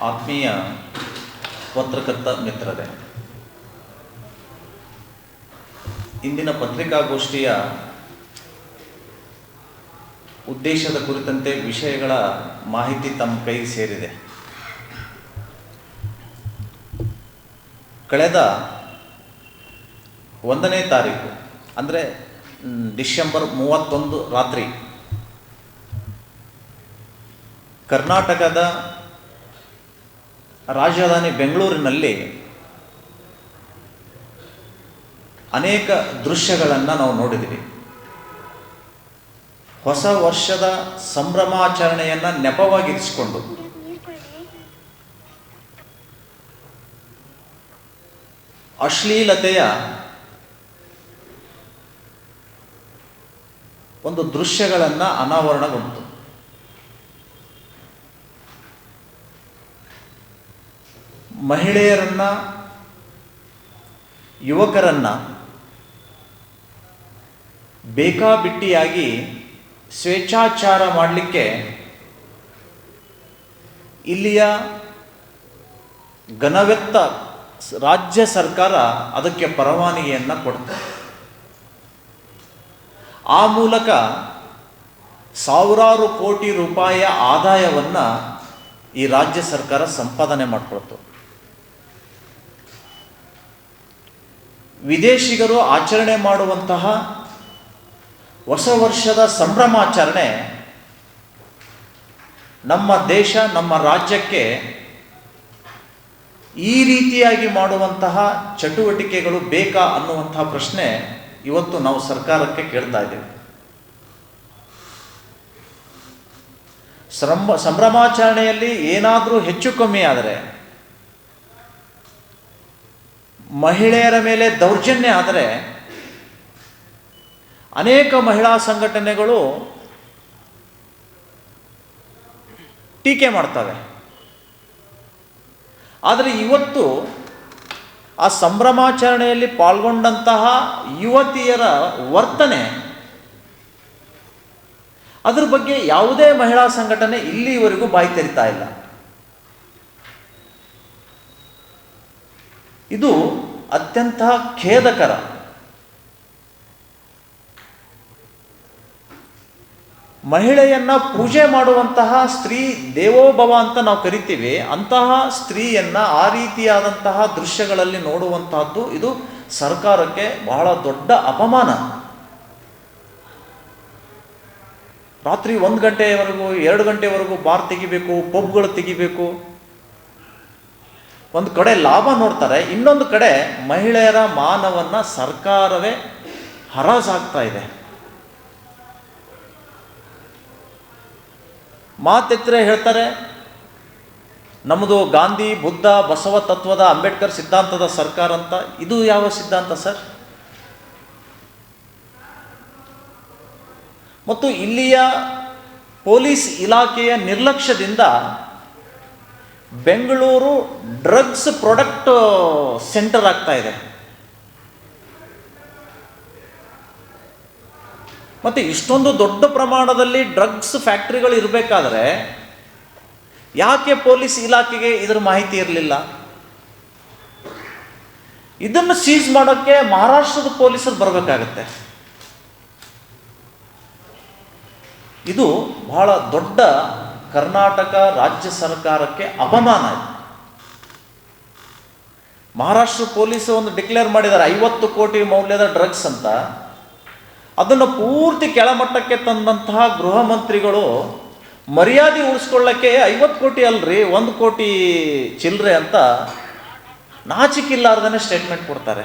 ಆತ್ಮೀಯ ಪತ್ರಕರ್ತ ಮಿತ್ರರೇ, ಇಂದಿನ ಪತ್ರಿಕಾಗೋಷ್ಠಿಯ ಉದ್ದೇಶದ ಕುರಿತಂತೆ ವಿಷಯಗಳ ಮಾಹಿತಿ ತಮ್ಮ ಕೈಗೆ ಸೇರಿದೆ. ಕಳೆದ 1ನೇ ತಾರೀಕು ಅಂದರೆ ಡಿಸೆಂಬರ್ 31 ರಾತ್ರಿ ಕರ್ನಾಟಕದ ರಾಜಧಾನಿ ಬೆಂಗಳೂರಿನಲ್ಲಿ ಅನೇಕ ದೃಶ್ಯಗಳನ್ನು ನಾವು ನೋಡಿದ್ದೀವಿ. ಹೊಸ ವರ್ಷದ ಸಂಭ್ರಮಾಚರಣೆಯನ್ನು ನೆಪವಾಗಿರಿಸಿಕೊಂಡು ಅಶ್ಲೀಲತೆಯ ಒಂದು ದೃಶ್ಯಗಳನ್ನು ಅನಾವರಣಗೊಂಡಿತು. ಮಹಿಳೆಯರನ್ನು, ಯುವಕರನ್ನು ಬೇಕಾಬಿಟ್ಟಿಯಾಗಿ ಸ್ವೇಚ್ಛಾಚಾರ ಮಾಡಲಿಕ್ಕೆ ಇಲ್ಲಿಯ ಘನವೆತ್ತ ರಾಜ್ಯ ಸರ್ಕಾರ ಅದಕ್ಕೆ ಪರವಾನಗಿಯನ್ನು ಕೊಡುತ್ತೆ. ಆ ಮೂಲಕ ಸಾವಿರಾರು ಕೋಟಿ ರೂಪಾಯಿಯ ಆದಾಯವನ್ನು ಈ ರಾಜ್ಯ ಸರ್ಕಾರ ಸಂಪಾದನೆ ಮಾಡಿಕೊಳ್ತು. ವಿದೇಶಿಗರು ಆಚರಣೆ ಮಾಡುವಂತಹ ಹೊಸ ವರ್ಷದ ಸಂಭ್ರಮಾಚರಣೆ ನಮ್ಮ ದೇಶ, ನಮ್ಮ ರಾಜ್ಯಕ್ಕೆ ಈ ರೀತಿಯಾಗಿ ಮಾಡುವಂತಹ ಚಟುವಟಿಕೆಗಳು ಬೇಕಾ ಅನ್ನುವಂತಹ ಪ್ರಶ್ನೆ ಇವತ್ತು ನಾವು ಸರ್ಕಾರಕ್ಕೆ ಕೇಳ್ತಾ ಇದ್ದೇವೆ. ಸಂಭ್ರಮಾಚರಣೆಯಲ್ಲಿ ಏನಾದರೂ ಹೆಚ್ಚು ಕಮ್ಮಿ ಆದರೆ, ಮಹಿಳೆಯರ ಮೇಲೆ ದೌರ್ಜನ್ಯ ಆದರೆ ಅನೇಕ ಮಹಿಳಾ ಸಂಘಟನೆಗಳು ಟೀಕೆ ಮಾಡ್ತವೆ. ಆದರೆ ಇವತ್ತು ಆ ಸಂಭ್ರಮಾಚರಣೆಯಲ್ಲಿ ಪಾಲ್ಗೊಂಡಂತಹ ಯುವತಿಯರ ವರ್ತನೆ, ಅದ್ರ ಬಗ್ಗೆ ಯಾವುದೇ ಮಹಿಳಾ ಸಂಘಟನೆ ಇಲ್ಲಿವರೆಗೂ ಬಾಯಿ ತೆರಿತಾ ಇಲ್ಲ. ಇದು ಅತ್ಯಂತ ಖೇದಕರ. ಮಹಿಳೆಯನ್ನ ಪೂಜೆ ಮಾಡುವಂತಹ ಸ್ತ್ರೀ ದೇವೋಭವ ಅಂತ ನಾವು ಕರಿತೀವಿ. ಅಂತಹ ಸ್ತ್ರೀಯನ್ನ ಆ ರೀತಿಯಾದಂತಹ ದೃಶ್ಯಗಳಲ್ಲಿ ನೋಡುವಂತಹದ್ದು ಇದು ಸರ್ಕಾರಕ್ಕೆ ಬಹಳ ದೊಡ್ಡ ಅಪಮಾನ. ರಾತ್ರಿ 1 ಗಂಟೆಯವರೆಗೂ 2 ಗಂಟೆವರೆಗೂ ಬಾರ್ ತೆಗಿಬೇಕು, ಪಬ್ಗಳು ತೆಗಿಬೇಕು. ಒಂದು ಕಡೆ ಲಾಭ ನೋಡ್ತಾರೆ, ಇನ್ನೊಂದು ಕಡೆ ಮಹಿಳೆಯರ ಮಾನವನ್ನ ಸರ್ಕಾರವೇ ಹರಾಜಾಗ್ತಾ ಇದೆ. ಮಾತೆತ್ತರೆ ಹೇಳ್ತಾರೆ, ನಮ್ಮದು ಗಾಂಧಿ, ಬುದ್ಧ, ಬಸವ ತತ್ವದ, ಅಂಬೇಡ್ಕರ್ ಸಿದ್ಧಾಂತದ ಸರ್ಕಾರ ಅಂತ. ಇದು ಯಾವ ಸಿದ್ಧಾಂತ ಸರ್? ಮತ್ತು ಇಲ್ಲಿಯ ಪೊಲೀಸ್ ಇಲಾಖೆಯ ನಿರ್ಲಕ್ಷ್ಯದಿಂದ ಬೆಂಗಳೂರು ಡ್ರಗ್ಸ್ ಪ್ರಾಡಕ್ಟ್ ಸೆಂಟರ್ ಆಗ್ತಾ ಇದೆ. ಮತ್ತು ಇಷ್ಟೊಂದು ದೊಡ್ಡ ಪ್ರಮಾಣದಲ್ಲಿ ಡ್ರಗ್ಸ್ ಫ್ಯಾಕ್ಟ್ರಿಗಳು ಇರಬೇಕಾದ್ರೆ ಯಾಕೆ ಪೊಲೀಸ್ ಇಲಾಖೆಗೆ ಇದರ ಮಾಹಿತಿ ಇರಲಿಲ್ಲ? ಇದನ್ನು ಸೀಸ್ ಮಾಡೋಕ್ಕೆ ಮಹಾರಾಷ್ಟ್ರದ ಪೊಲೀಸರು ಬರಬೇಕಾಗತ್ತೆ. ಇದು ಬಹಳ ದೊಡ್ಡ ಕರ್ನಾಟಕ ರಾಜ್ಯ ಸರ್ಕಾರಕ್ಕೆ ಅಪಮಾನ ಇದೆ. ಮಹಾರಾಷ್ಟ್ರ ಪೊಲೀಸ್ ಒಂದು ಡಿಕ್ಲೇರ್ ಮಾಡಿದ್ದಾರೆ 50 ಕೋಟಿ ಮೌಲ್ಯದ ಡ್ರಗ್ಸ್ ಅಂತ. ಅದನ್ನು ಪೂರ್ತಿ ಕೆಳಮಟ್ಟಕ್ಕೆ ತಂದಂತಹ ಗೃಹ ಮಂತ್ರಿಗಳು ಮರ್ಯಾದೆ ಉಳಿಸ್ಕೊಳ್ಳೋಕ್ಕೆ 50 ಕೋಟಿ ಅಲ್ರಿ 1 ಕೋಟಿ ಚಿಲ್ಲರೆ ಅಂತ ನಾಚಿಕಿಲ್ಲಾರ್ದೇ ಸ್ಟೇಟ್ಮೆಂಟ್ ಕೊಡ್ತಾರೆ.